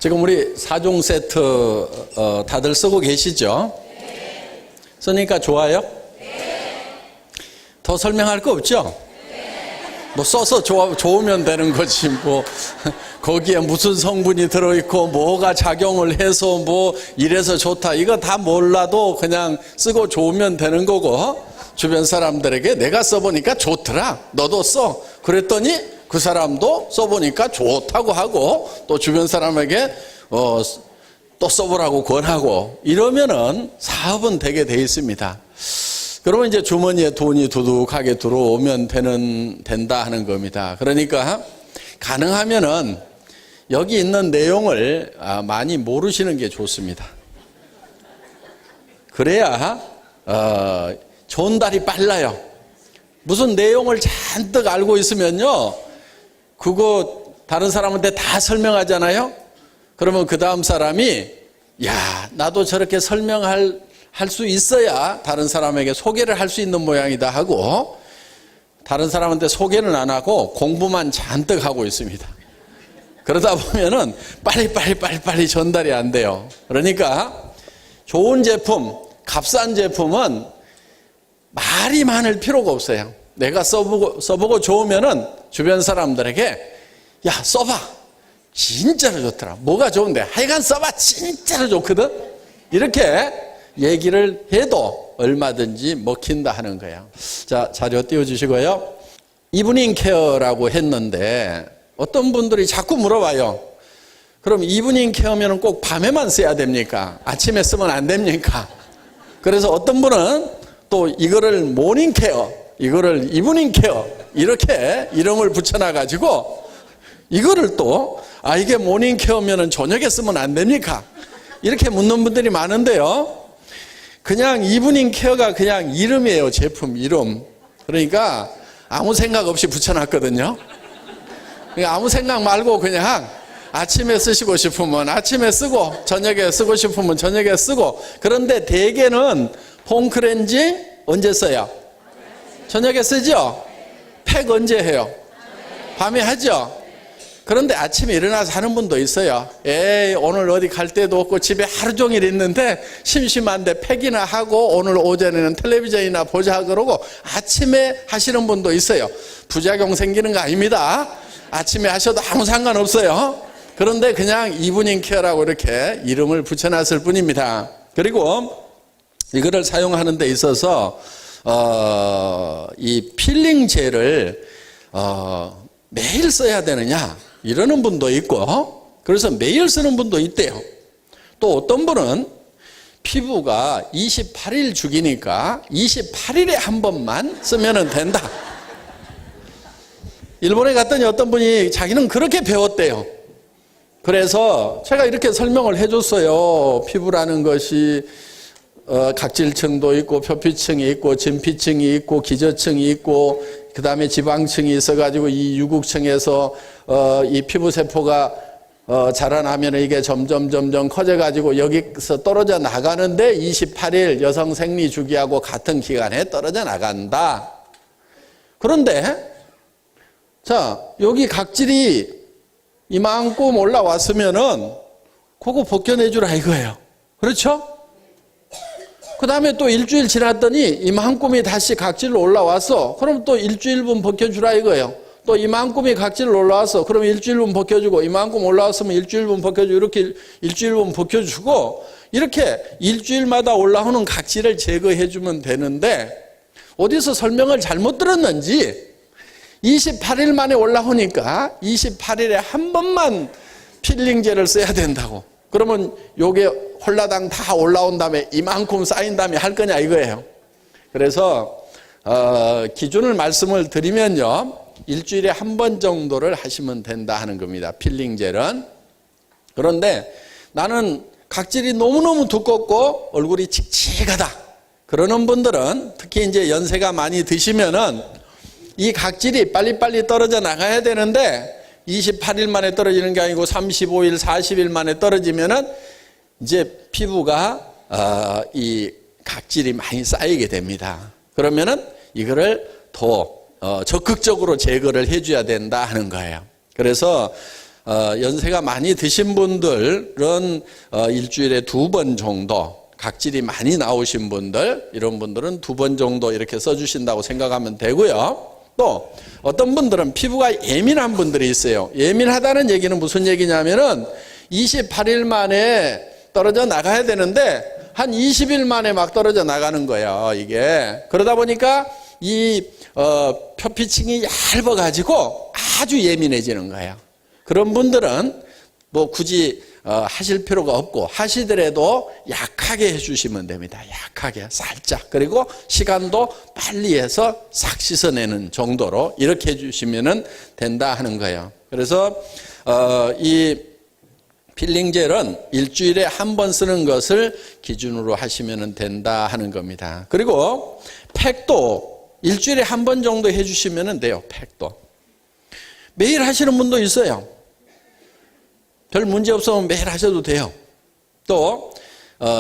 지금 우리 4종 세트 다들 쓰고 계시죠? 쓰니까 좋아요? 더 설명할 거 없죠? 뭐 써서 좋으면 되는 거지 뭐 거기에 무슨 성분이 들어있고 뭐가 작용을 해서 뭐 이래서 좋다 이거 다 몰라도 그냥 쓰고 좋으면 되는 거고, 주변 사람들에게 내가 써보니까 좋더라 너도 써 그랬더니 그 사람도 써보니까 좋다고 하고 또 주변 사람에게 또 써보라고 권하고 이러면은 사업은 되게 돼 있습니다. 그러면 이제 주머니에 돈이 두둑하게 들어오면 된다 하는 겁니다. 그러니까 가능하면은 여기 있는 내용을 많이 모르시는 게 좋습니다. 그래야 전달이 빨라요. 무슨 내용을 잔뜩 알고 있으면요, 그거 다른 사람한테 다 설명하잖아요. 그러면 그 다음 사람이 야 나도 저렇게 설명할 수 있어야 다른 사람에게 소개를 할 수 있는 모양이다 하고, 다른 사람한테 소개는 안 하고 공부만 잔뜩 하고 있습니다. 그러다 보면은 빨리 전달이 안 돼요. 그러니까 좋은 제품, 값싼 제품은 말이 많을 필요가 없어요. 내가 써보고 좋으면은 주변 사람들에게 야 써봐 진짜로 좋더라, 뭐가 좋은데 하여간 써봐 진짜로 좋거든, 이렇게 얘기를 해도 얼마든지 먹힌다 하는 거예요. 자, 자료 띄워주시고요. 이브닝 케어라고 했는데 어떤 분들이 자꾸 물어봐요. 그럼 이브닝 케어면 꼭 밤에만 써야 됩니까? 아침에 쓰면 안 됩니까? 그래서 어떤 분은 또 이거를 모닝 케어, 이거를 이브닝 케어 이렇게 이름을 붙여놔가지고 이거를 또 이게 모닝 케어면 저녁에 쓰면 안 됩니까? 이렇게 묻는 분들이 많은데요. 그냥 이브닝 케어가 그냥 이름이에요. 제품 이름. 그러니까 아무 생각 없이 붙여놨거든요. 그러니까 아무 생각 말고 그냥 아침에 쓰시고 싶으면 아침에 쓰고 저녁에 쓰고 싶으면 저녁에 쓰고. 그런데 대개는 폼크렌지 언제 써요? 저녁에 쓰죠? 팩 언제 해요? 밤에 하죠? 그런데 아침에 일어나서 하는 분도 있어요. 에이 오늘 어디 갈 데도 없고 집에 하루 종일 있는데 심심한데 팩이나 하고 오늘 오전에는 텔레비전이나 보자 그러고 아침에 하시는 분도 있어요. 부작용 생기는 거 아닙니다. 아침에 하셔도 아무 상관없어요. 그런데 그냥 이브닝 케어라고 이렇게 이름을 붙여놨을 뿐입니다. 그리고 이거를 사용하는 데 있어서 이 필링 젤을 매일 써야 되느냐 이러는 분도 있고, 그래서 매일 쓰는 분도 있대요. 또 어떤 분은 피부가 28일 주기니까 28일에 한 번만 쓰면 된다. 일본에 갔더니 어떤 분이 자기는 그렇게 배웠대요. 그래서 제가 이렇게 설명을 해줬어요. 피부라는 것이 각질층도 있고 표피층이 있고 진피층이 있고 기저층이 있고 그 다음에 지방층이 있어가지고 이 유국층에서 이 피부세포가 자라나면 이게 점점 커져가지고 여기서 떨어져 나가는데 28일 여성 생리 주기하고 같은 기간에 떨어져 나간다. 그런데 자 여기 각질이 이만큼 올라왔으면은 그거 벗겨내주라 이거예요. 그렇죠? 그 다음에 또 일주일 지났더니 이만큼이 다시 각질로 올라왔어. 그럼 또 일주일분 벗겨주라 이거예요. 또 이만큼이 각질로 올라왔어. 그럼 일주일분 벗겨주고, 이만큼 올라왔으면 일주일분 벗겨주고, 이렇게 일주일분 벗겨주고, 이렇게 일주일마다 올라오는 각질을 제거해주면 되는데, 어디서 설명을 잘못 들었는지 28일 만에 올라오니까 28일에 한 번만 필링젤을 써야 된다고. 그러면 요게 홀라당 다 올라온 다음에 이만큼 쌓인 다음에 할 거냐 이거예요. 그래서 기준을 말씀을 드리면요, 일주일에 한 번 정도를 하시면 된다 하는 겁니다. 필링젤은. 그런데 나는 각질이 너무너무 두껍고 얼굴이 칙칙하다 그러는 분들은, 특히 이제 연세가 많이 드시면은 이 각질이 빨리빨리 떨어져 나가야 되는데 28일 만에 떨어지는 게 아니고 35일, 40일 만에 떨어지면은 이제 피부가 이 각질이 많이 쌓이게 됩니다. 그러면은 이거를 더 적극적으로 제거를 해줘야 된다 하는 거예요. 그래서 연세가 많이 드신 분들은 일주일에 2번 정도, 각질이 많이 나오신 분들, 이런 분들은 2번 정도 이렇게 써주신다고 생각하면 되고요. 또 어떤 분들은 피부가 예민한 분들이 있어요. 예민하다는 얘기는 무슨 얘기냐면은 28일 만에 떨어져 나가야 되는데 한 20일 만에 막 떨어져 나가는 거예요, 이게. 그러다 보니까 이 표피층이 얇아가지고 아주 예민해지는 거예요. 그런 분들은 뭐 굳이 하실 필요가 없고, 하시더라도 약하게 해주시면 됩니다. 약하게, 살짝. 그리고 시간도 빨리 해서 싹 씻어내는 정도로 이렇게 해주시면 된다 하는 거예요. 그래서 이 필링 젤은 일주일에 한 번 쓰는 것을 기준으로 하시면 된다 하는 겁니다. 그리고 팩도 일주일에 한 번 정도 해주시면 돼요. 팩도. 매일 하시는 분도 있어요. 별 문제 없으면 매일 하셔도 돼요. 또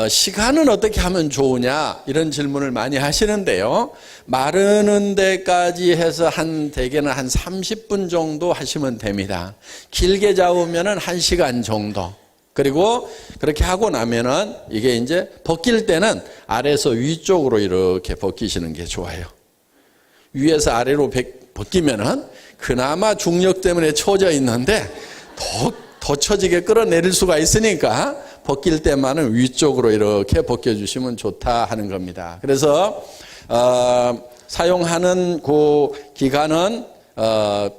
시간은 어떻게 하면 좋으냐 이런 질문을 많이 하시는데요. 마르는 데까지 해서 대개는 한 30분 정도 하시면 됩니다. 길게 잡으면 1시간 정도. 그리고 그렇게 하고 나면은 이게 이제 벗길 때는 아래에서 위쪽으로 이렇게 벗기시는 게 좋아요. 위에서 아래로 벗기면은 그나마 중력 때문에 처져 있는데 더 처지게 끌어내릴 수가 있으니까 벗길 때만은 위쪽으로 이렇게 벗겨주시면 좋다 하는 겁니다. 그래서 사용하는 그 기간은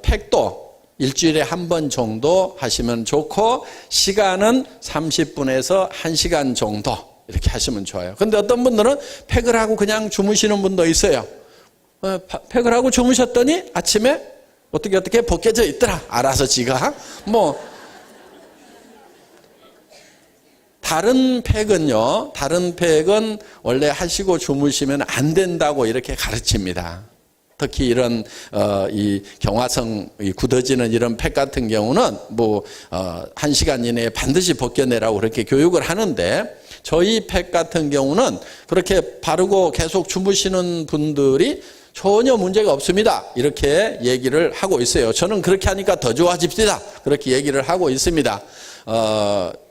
팩도 일주일에 한 번 정도 하시면 좋고, 시간은 30분에서 1시간 정도 이렇게 하시면 좋아요. 그런데 어떤 분들은 팩을 하고 그냥 주무시는 분도 있어요. 팩을 하고 주무셨더니 아침에 어떻게 벗겨져 있더라. 알아서 지가. 다른 팩은 원래 하시고 주무시면 안 된다고 이렇게 가르칩니다. 특히 이런 이 경화성 굳어지는 이런 팩 같은 경우는 1시간 이내에 반드시 벗겨내라고 그렇게 교육을 하는데, 저희 팩 같은 경우는 그렇게 바르고 계속 주무시는 분들이 전혀 문제가 없습니다. 이렇게 얘기를 하고 있어요. 저는 그렇게 하니까 더 좋아집시다. 그렇게 얘기를 하고 있습니다.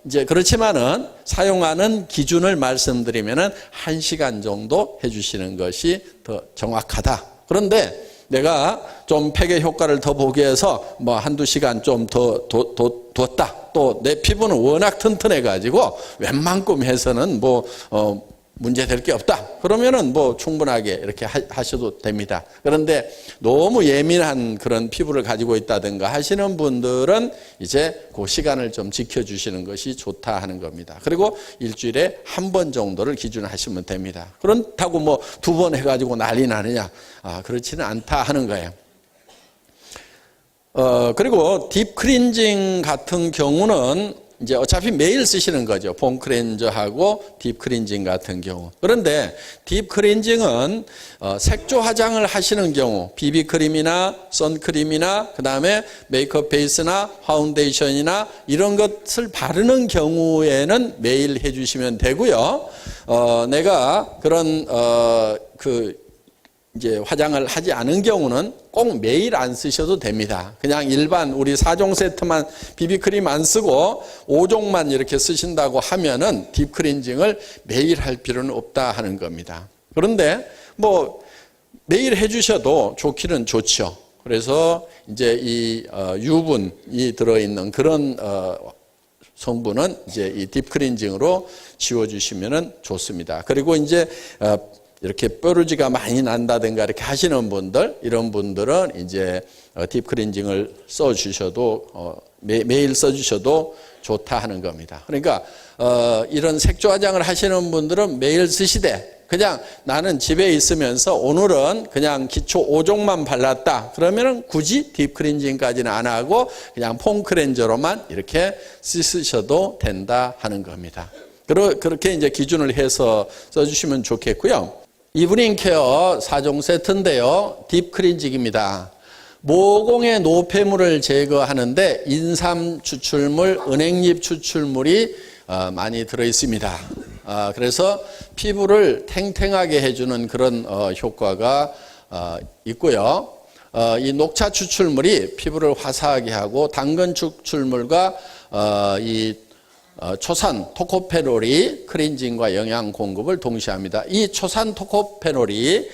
이제 그렇지만은 사용하는 기준을 말씀드리면은 1시간 정도 해주시는 것이 더 정확하다. 그런데 내가 좀 팩의 효과를 더 보기 위해서 한두 시간 좀 더 뒀다. 또 내 피부는 워낙 튼튼해가지고 웬만큼 해서는 문제 될 게 없다. 그러면은 충분하게 이렇게 하셔도 됩니다. 그런데 너무 예민한 그런 피부를 가지고 있다든가 하시는 분들은 이제 그 시간을 좀 지켜주시는 것이 좋다 하는 겁니다. 그리고 일주일에 한 번 정도를 기준하시면 됩니다. 그렇다고 2번 해가지고 난리 나느냐? 그렇지는 않다 하는 거예요. 그리고 딥 클렌징 같은 경우는 이제 어차피 매일 쓰시는 거죠. 폼 클렌저하고 딥 클렌징 같은 경우. 그런데 딥 클렌징은 색조 화장을 하시는 경우, 비비크림이나 선크림이나 그다음에 메이크업 베이스나 파운데이션이나 이런 것을 바르는 경우에는 매일 해주시면 되고요. 내가 그런 이제 화장을 하지 않은 경우는 꼭 매일 안 쓰셔도 됩니다. 그냥 일반 우리 4종 세트만 비비크림 안 쓰고 5종만 이렇게 쓰신다고 하면은 딥 클렌징을 매일 할 필요는 없다 하는 겁니다. 그런데 매일 해주셔도 좋기는 좋죠. 그래서 이제 이 유분이 들어있는 그런 성분은 이제 이 딥 클렌징으로 지워주시면 좋습니다. 그리고 이제 이렇게 뾰루지가 많이 난다든가 이렇게 하시는 분들, 이런 분들은 이제 딥 클렌징을 써주셔도 매일 써주셔도 좋다 하는 겁니다. 그러니까 이런 색조 화장을 하시는 분들은 매일 쓰시되, 그냥 나는 집에 있으면서 오늘은 그냥 기초 5종만 발랐다. 그러면은 굳이 딥 클렌징까지는 안 하고 그냥 폼 클렌저로만 이렇게 쓰셔도 된다 하는 겁니다. 그렇게 이제 기준을 해서 써주시면 좋겠고요. 이브닝 케어 4종 세트인데요. 딥 클렌징입니다. 모공의 노폐물을 제거하는데 인삼 추출물, 은행잎 추출물이 많이 들어있습니다. 그래서 피부를 탱탱하게 해주는 그런 효과가 있고요. 이 녹차 추출물이 피부를 화사하게 하고 당근 추출물과 초산 토코페놀이 클렌징과 영양 공급을 동시에 합니다. 이 초산 토코페놀이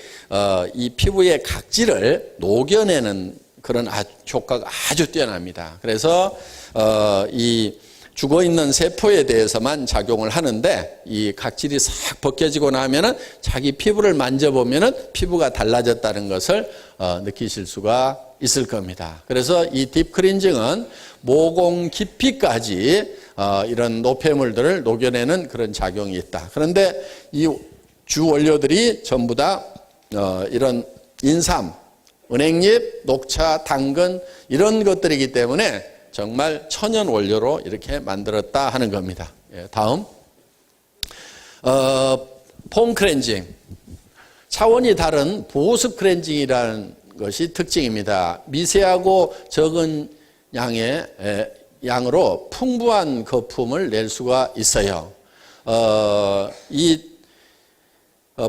이 피부의 각질을 녹여내는 그런 효과가 아주 뛰어납니다. 그래서 이 죽어있는 세포에 대해서만 작용을 하는데 이 각질이 싹 벗겨지고 나면은 자기 피부를 만져보면은 피부가 달라졌다는 것을 느끼실 수가 있을 겁니다. 그래서 이 딥클렌징은 모공 깊이까지 이런 노폐물들을 녹여내는 그런 작용이 있다. 그런데 이 주 원료들이 전부 다 이런 인삼, 은행잎, 녹차, 당근 이런 것들이기 때문에 정말 천연 원료로 이렇게 만들었다 하는 겁니다. 다음 폼 클렌징, 차원이 다른 보습 클렌징이라는 것이 특징입니다. 미세하고 적은 양으로 풍부한 거품을 낼 수가 있어요. 이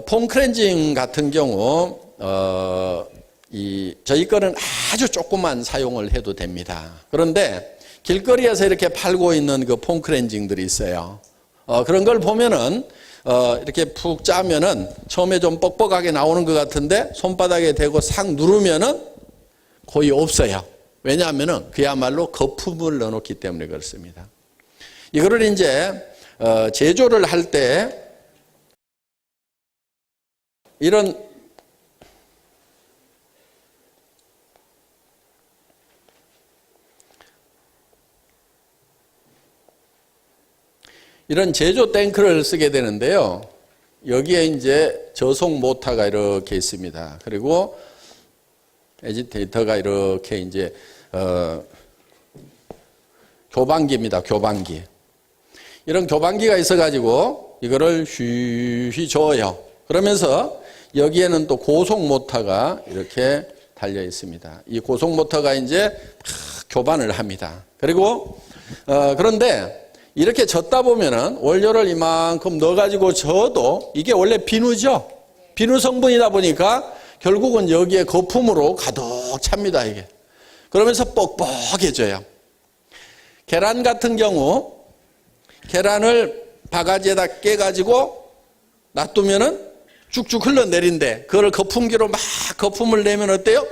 폼 클렌징 같은 경우 저희 거는 아주 조금만 사용을 해도 됩니다. 그런데 길거리에서 이렇게 팔고 있는 그 폼 클렌징들이 있어요. 그런 걸 보면은 이렇게 푹 짜면은 처음에 좀 뻑뻑하게 나오는 것 같은데 손바닥에 대고 싹 누르면은 거의 없어요. 왜냐하면은 그야말로 거품을 넣어놓기 때문에 그렇습니다. 이거를 이제 제조를 할 때 이런 제조 탱크를 쓰게 되는데요. 여기에 이제 저속 모터가 이렇게 있습니다. 그리고 에지테이터가 이렇게 이제 교반기입니다. 교반기. 이런 교반기가 있어가지고 이거를 휘휘 저어요. 그러면서 여기에는 또 고속 모터가 이렇게 달려 있습니다. 이 고속 모터가 이제 교반을 합니다. 그리고 그런데 이렇게 젓다 보면은 원료를 이만큼 넣어가지고 저어도 이게 원래 비누죠. 비누 성분이다 보니까 결국은 여기에 거품으로 가득 찹니다, 이게. 그러면서 뻑뻑해져요. 계란 같은 경우, 계란을 바가지에다 깨가지고 놔두면은 쭉쭉 흘러내린대. 그걸 거품기로 막 거품을 내면 어때요?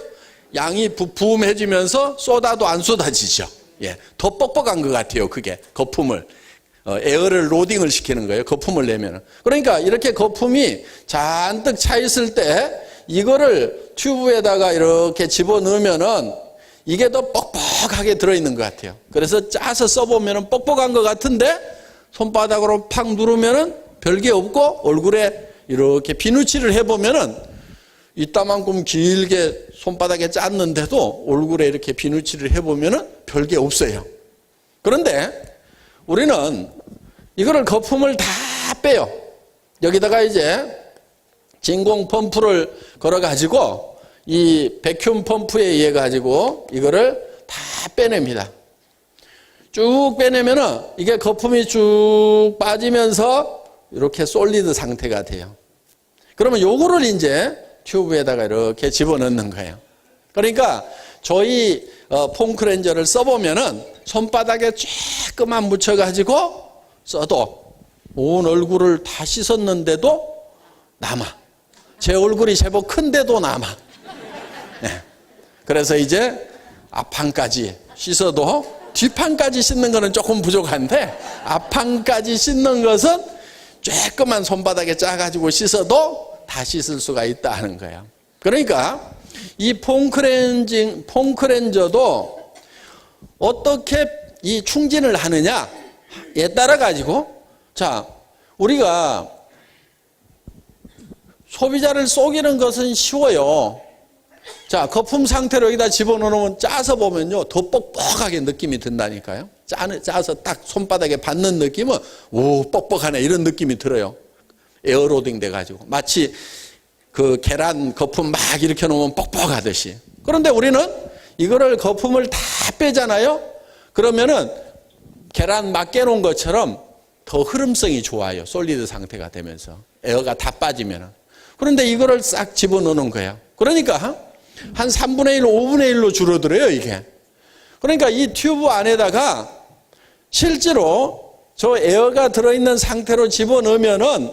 양이 부음해지면서 쏟아도 안 쏟아지죠. 예, 더 뻑뻑한 것 같아요, 그게. 거품을. 에어를 로딩을 시키는 거예요, 거품을 내면은. 그러니까 이렇게 거품이 잔뜩 차 있을 때 이거를 튜브에다가 이렇게 집어넣으면은 이게 더 뻑뻑하게 들어있는 것 같아요. 그래서 짜서 써보면은 뻑뻑한 것 같은데 손바닥으로 팍 누르면은 별게 없고 얼굴에 이렇게 비누칠을 해보면은 이따만큼 길게 손바닥에 짰는데도 얼굴에 이렇게 비누칠을 해보면은 별게 없어요. 그런데 우리는 이거를 거품을 다 빼요. 여기다가 이제 진공 펌프를 걸어가지고 이 백큐ම් 펌프에 의해 가지고 이거를 다 빼냅니다. 쭉 빼내면은 이게 거품이 쭉 빠지면서 이렇게 솔리드 상태가 돼요. 그러면 요거를 이제 튜브에다가 이렇게 집어넣는 거예요. 그러니까 저희 폼 클렌저를 써보면은 손바닥에 조금만 묻혀가지고 써도 온 얼굴을 다 씻었는데도 남아. 제 얼굴이 제법 큰데도 남아. 네. 그래서 이제 앞판까지 씻어도 뒷판까지 씻는 거는 조금 부족한데 앞판까지 씻는 것은 조금만 손바닥에 짜가지고 씻어도 다 씻을 수가 있다 하는 거예요. 그러니까 이 폼 클렌저도 어떻게 이 충진을 하느냐에 따라 가지고 자, 우리가 소비자를 속이는 것은 쉬워요. 자, 거품 상태로 여기다 집어넣으면 짜서 보면요, 더 뻑뻑하게 느낌이 든다니까요. 짜서 딱 손바닥에 받는 느낌은, 오, 뻑뻑하네, 이런 느낌이 들어요. 에어로딩 돼가지고. 마치 그 계란 거품 막 이렇게 놓으면 뻑뻑하듯이. 그런데 우리는 이거를 거품을 다 빼잖아요? 그러면은 계란 막 깨놓은 것처럼 더 흐름성이 좋아요. 솔리드 상태가 되면서. 에어가 다 빠지면은. 그런데 이거를 싹 집어넣는 거예요. 그러니까 한 3분의 1, 5분의 1로 줄어들어요, 이게. 그러니까 이 튜브 안에다가 실제로 저 에어가 들어있는 상태로 집어넣으면은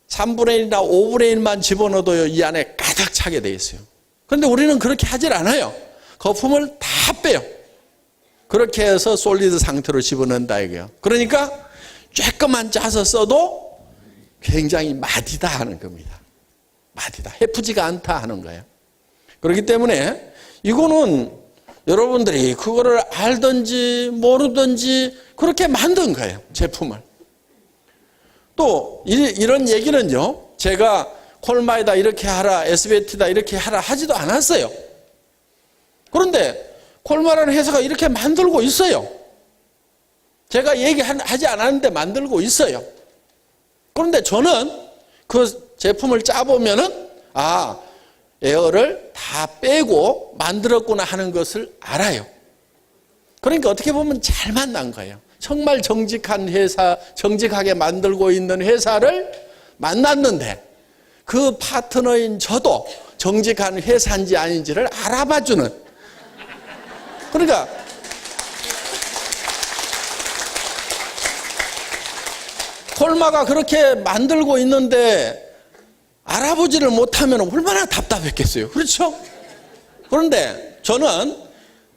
3분의 1이나 5분의 1만 집어넣어도 이 안에 가득 차게 돼 있어요. 그런데 우리는 그렇게 하질 않아요. 거품을 다 빼요. 그렇게 해서 솔리드 상태로 집어넣는다 이거예요. 그러니까 조금만 짜서 써도 굉장히 마디다 하는 겁니다. 마디다. 해프지가 않다 하는 거예요. 그렇기 때문에 이거는 여러분들이 그거를 알든지 모르든지 그렇게 만든 거예요. 제품을. 또 이런 얘기는요. 제가 콜마에다 이렇게 하라, SBT다 이렇게 하라 하지도 않았어요. 그런데 콜마라는 회사가 이렇게 만들고 있어요. 제가 얘기하지 않았는데 만들고 있어요. 그런데 저는 그 제품을 짜보면은 에어를 다 빼고 만들었구나 하는 것을 알아요. 그러니까 어떻게 보면 잘 만난 거예요. 정말 정직한 회사, 정직하게 만들고 있는 회사를 만났는데 그 파트너인 저도 정직한 회사인지 아닌지를 알아봐주는. 그러니까 콜마가 그렇게 만들고 있는데 알아보지를 못하면 얼마나 답답했겠어요. 그렇죠? 그런데 저는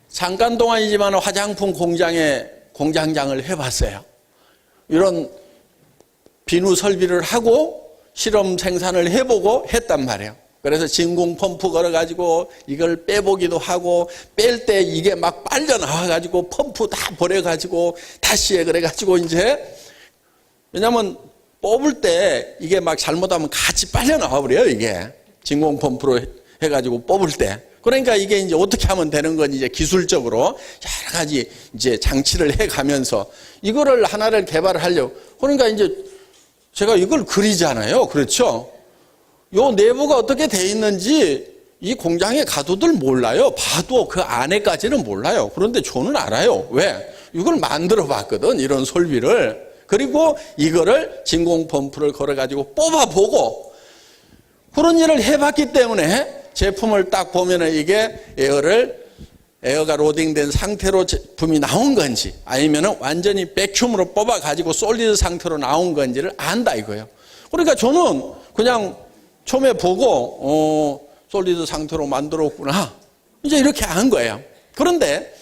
잠깐 동안이지만 화장품 공장장을 해봤어요. 이런 비누 설비를 하고 실험 생산을 해보고 했단 말이에요. 그래서 진공 펌프 걸어가지고 이걸 빼보기도 하고 뺄 때 이게 막 빨려 나와가지고 펌프 다 버려가지고 다시 해 그래가지고 이제 왜냐면 뽑을 때 이게 막 잘못하면 같이 빨려 나와버려요, 이게. 진공 펌프로 해가지고 뽑을 때. 그러니까 이게 이제 어떻게 하면 되는 건지 이제 기술적으로 여러 가지 이제 장치를 해 가면서 이거를 하나를 개발하려고. 그러니까 이제 제가 이걸 그리잖아요. 그렇죠? 요 내부가 어떻게 돼 있는지 이 공장에 가도들 몰라요. 봐도 그 안에까지는 몰라요. 그런데 저는 알아요. 왜? 이걸 만들어 봤거든, 이런 설비를. 그리고 이거를 진공 펌프를 걸어가지고 뽑아보고 그런 일을 해봤기 때문에 제품을 딱 보면은 이게 에어가 로딩된 상태로 제품이 나온 건지 아니면은 완전히 백큐으로 뽑아가지고 솔리드 상태로 나온 건지를 안다 이거예요. 그러니까 저는 그냥 처음에 보고 솔리드 상태로 만들었구나. 이제 이렇게 안 거예요. 그런데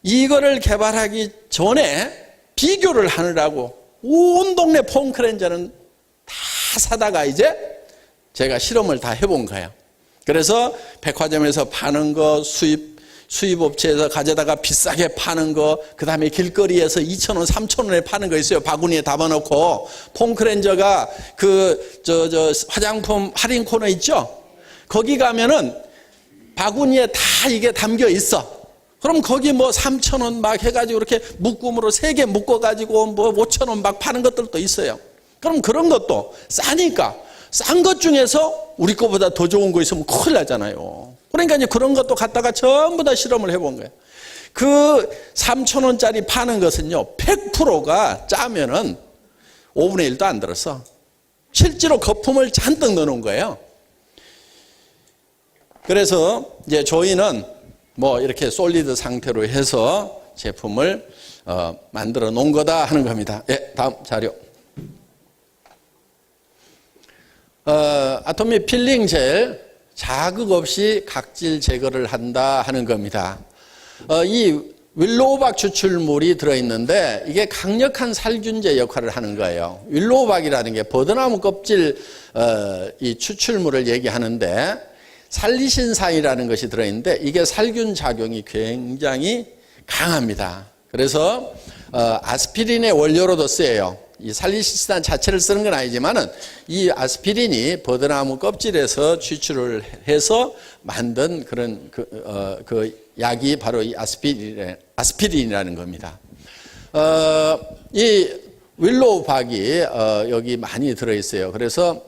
이거를 개발하기 전에 비교를 하느라고 온 동네 폼크렌저는 다 사다가 이제 제가 실험을 다 해본 거예요. 그래서 백화점에서 파는 거, 수입업체에서 가져다가 비싸게 파는 거, 그 다음에 길거리에서 2,000원, 3,000원에 파는 거 있어요. 바구니에 담아놓고. 폼크렌저가 화장품 할인 코너 있죠? 거기 가면은 바구니에 다 이게 담겨 있어. 그럼 거기 뭐 3,000원 막 해가지고 이렇게 묶음으로 3개 묶어가지고 뭐 5,000원 막 파는 것들도 있어요. 그럼 그런 것도 싸니까 싼 것 중에서 우리 거보다 더 좋은 거 있으면 큰일 나잖아요. 그러니까 이제 그런 것도 갖다가 전부 다 실험을 해본 거예요. 그 3,000원짜리 파는 것은요, 100%가 짜면은 5분의 1도 안 들었어. 실제로 거품을 잔뜩 넣어놓은 거예요. 그래서 이제 저희는 뭐 이렇게 솔리드 상태로 해서 제품을 만들어 놓은 거다 하는 겁니다. 예, 다음 자료. 아토미 필링 젤 자극 없이 각질 제거를 한다 하는 겁니다. 이 윌로우박 추출물이 들어있는데 이게 강력한 살균제 역할을 하는 거예요. 윌로우박이라는 게 버드나무 껍질 이 추출물을 얘기하는데 살리신산이라는 것이 들어있는데 이게 살균 작용이 굉장히 강합니다. 그래서 아스피린의 원료로도 쓰여요. 이 살리신산 자체를 쓰는 건 아니지만은 이 아스피린이 버드나무 껍질에서 추출을 해서 만든 그런 그 약이 바로 이 아스피린이라는 겁니다. 이 윌로우박이 여기 많이 들어있어요. 그래서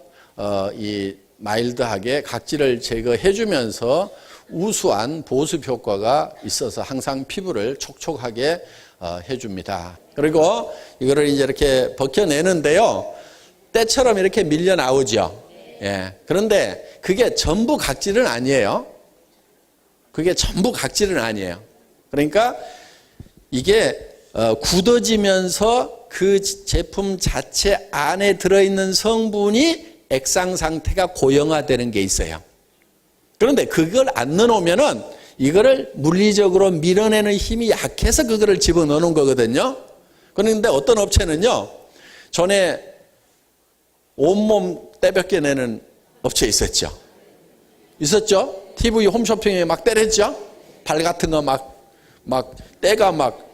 이 마일드하게 각질을 제거해 주면서 우수한 보습 효과가 있어서 항상 피부를 촉촉하게 해줍니다. 그리고 이거를 이제 이렇게 벗겨내는데요, 때처럼 이렇게 밀려 나오죠. 예. 그런데 그게 전부 각질은 아니에요. 그게 전부 각질은 아니에요. 그러니까 이게 굳어지면서 그 제품 자체 안에 들어있는 성분이 액상 상태가 고형화되는 게 있어요. 그런데 그걸 안 넣어놓으면은 이거를 물리적으로 밀어내는 힘이 약해서 그거를 집어넣는 거거든요. 그런데 어떤 업체는요, 전에 온몸 떼벗겨 내는 업체 있었죠. TV 홈쇼핑에 막 때렸죠. 발 같은 거 막 때가 막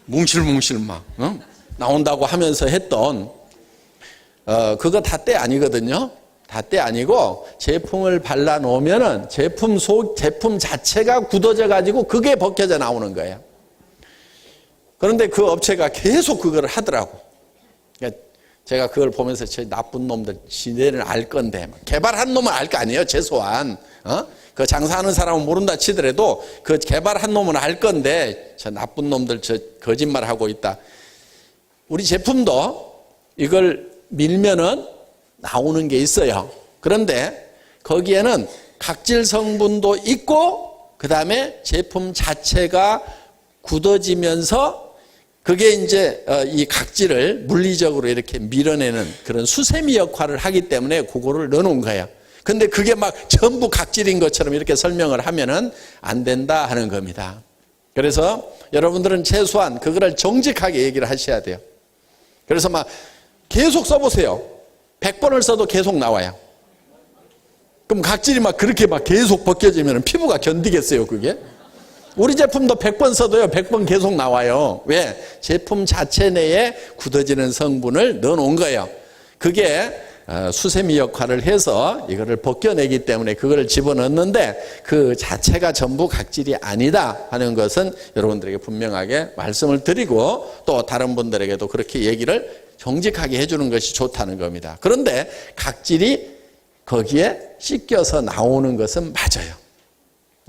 뭉실뭉실 막 나온다고 하면서 했던 그거 다 때 아니거든요. 다 때 아니고 제품을 발라 놓으면은 제품 자체가 굳어져 가지고 그게 벗겨져 나오는 거예요. 그런데 그 업체가 계속 그걸 하더라고. 그러니까 제가 그걸 보면서 저 나쁜 놈들 지네는 알 건데, 개발한 놈은 알 거 아니에요. 최소한 그 장사하는 사람은 모른다 치더라도 그 개발한 놈은 알 건데 저 나쁜 놈들 저 거짓말하고 있다. 우리 제품도 이걸 밀면은 나오는 게 있어요. 그런데 거기에는 각질 성분도 있고 그 다음에 제품 자체가 굳어지면서 그게 이제 이 각질을 물리적으로 이렇게 밀어내는 그런 수세미 역할을 하기 때문에 그거를 넣어놓은 거예요. 근데 그게 막 전부 각질인 것처럼 이렇게 설명을 하면은 안 된다 하는 겁니다. 그래서 여러분들은 최소한 그거를 정직하게 얘기를 하셔야 돼요. 그래서 막 계속 써보세요. 100번을 써도 계속 나와요. 그럼 각질이 막 그렇게 막 계속 벗겨지면 피부가 견디겠어요, 그게? 우리 제품도 100번 써도요, 100번 계속 나와요. 왜? 제품 자체 내에 굳어지는 성분을 넣어 놓은 거예요. 그게 수세미 역할을 해서 이거를 벗겨내기 때문에 그거를 집어넣는데 그 자체가 전부 각질이 아니다 하는 것은 여러분들에게 분명하게 말씀을 드리고 또 다른 분들에게도 그렇게 얘기를 정직하게 해주는 것이 좋다는 겁니다. 그런데 각질이 거기에 씻겨서 나오는 것은 맞아요.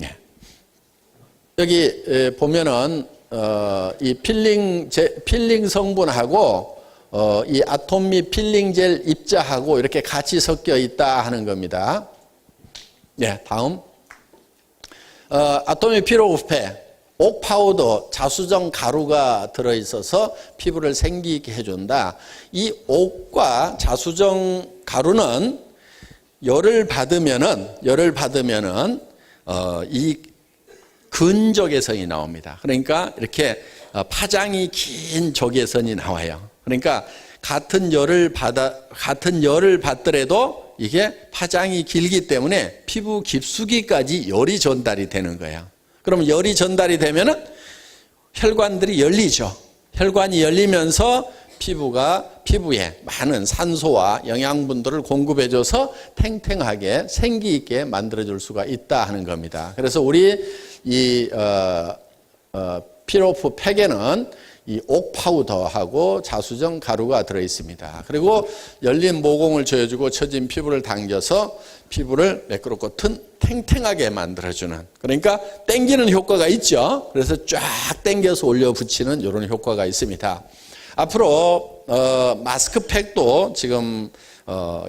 예. 여기 보면은 이 필링 성분하고 이 아토미 필링 젤 입자하고 이렇게 같이 섞여 있다 하는 겁니다. 네, 다음. 아토미 피로우페, 옥 파우더, 자수정 가루가 들어있어서 피부를 생기 있게 해준다. 이 옥과 자수정 가루는 열을 받으면은 이 근적외선이 나옵니다. 그러니까 이렇게 파장이 긴 적외선이 나와요. 그러니까 같은 열을 받더라도 이게 파장이 길기 때문에 피부 깊숙이까지 열이 전달이 되는 거예요. 그럼 열이 전달이 되면은 혈관들이 열리죠. 혈관이 열리면서 피부에 많은 산소와 영양분들을 공급해줘서 탱탱하게 생기 있게 만들어줄 수가 있다 하는 겁니다. 그래서 우리 이 피로프 팩에는 이 옥 파우더하고 자수정 가루가 들어 있습니다. 그리고 열린 모공을 조여주고 처진 피부를 당겨서 피부를 매끄럽고 탱탱하게 만들어주는, 그러니까 당기는 효과가 있죠. 그래서 쫙 당겨서 올려 붙이는 이런 효과가 있습니다. 앞으로 마스크팩도 지금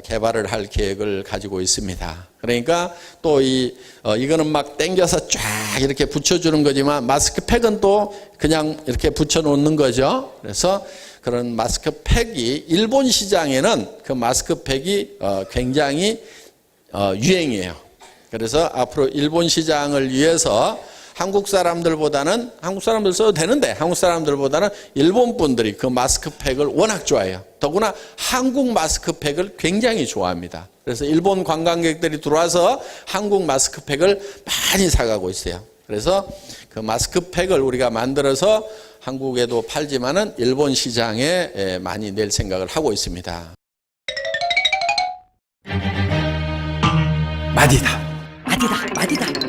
개발을 할 계획을 가지고 있습니다. 그러니까 또 이거는 막 당겨서 쫙 이렇게 붙여주는 거지만 마스크팩은 또 그냥 이렇게 붙여놓는 거죠. 그래서 그런 마스크팩이 일본 시장에는 그 마스크팩이 굉장히 유행이에요. 그래서 앞으로 일본 시장을 위해서 한국 사람들 써도 되는데 한국 사람들보다는 일본 분들이 그 마스크팩을 워낙 좋아해요. 더구나 한국 마스크팩을 굉장히 좋아합니다. 그래서 일본 관광객들이 들어와서 한국 마스크팩을 많이 사가고 있어요. 그래서 그 마스크팩을 우리가 만들어서 한국에도 팔지만은 일본 시장에 많이 낼 생각을 하고 있습니다. 마디다. 마디다고!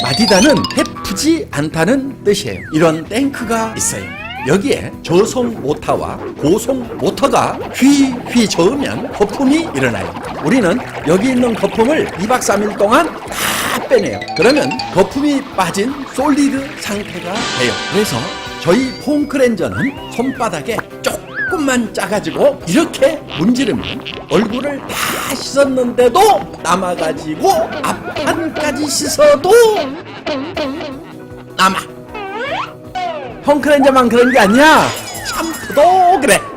마디다는 해프지 않다는 뜻이에요. 이런 탱크가 있어요. 여기에 저속 모터와 고속 모터가 휘휘 저으면 거품이 일어나요. 우리는 여기 있는 거품을 2박 3일 동안 다 빼내요. 그러면 거품이 빠진 솔리드 상태가 돼요. 그래서 저희 폼 클렌저는 손바닥에 조금 조금만 짜가지고 이렇게 문지르면 얼굴을 다 씻었는데도 남아가지고 앞판까지 씻어도 남아. 펑크렌저만 그런 게 아니야. 샴푸도 그래.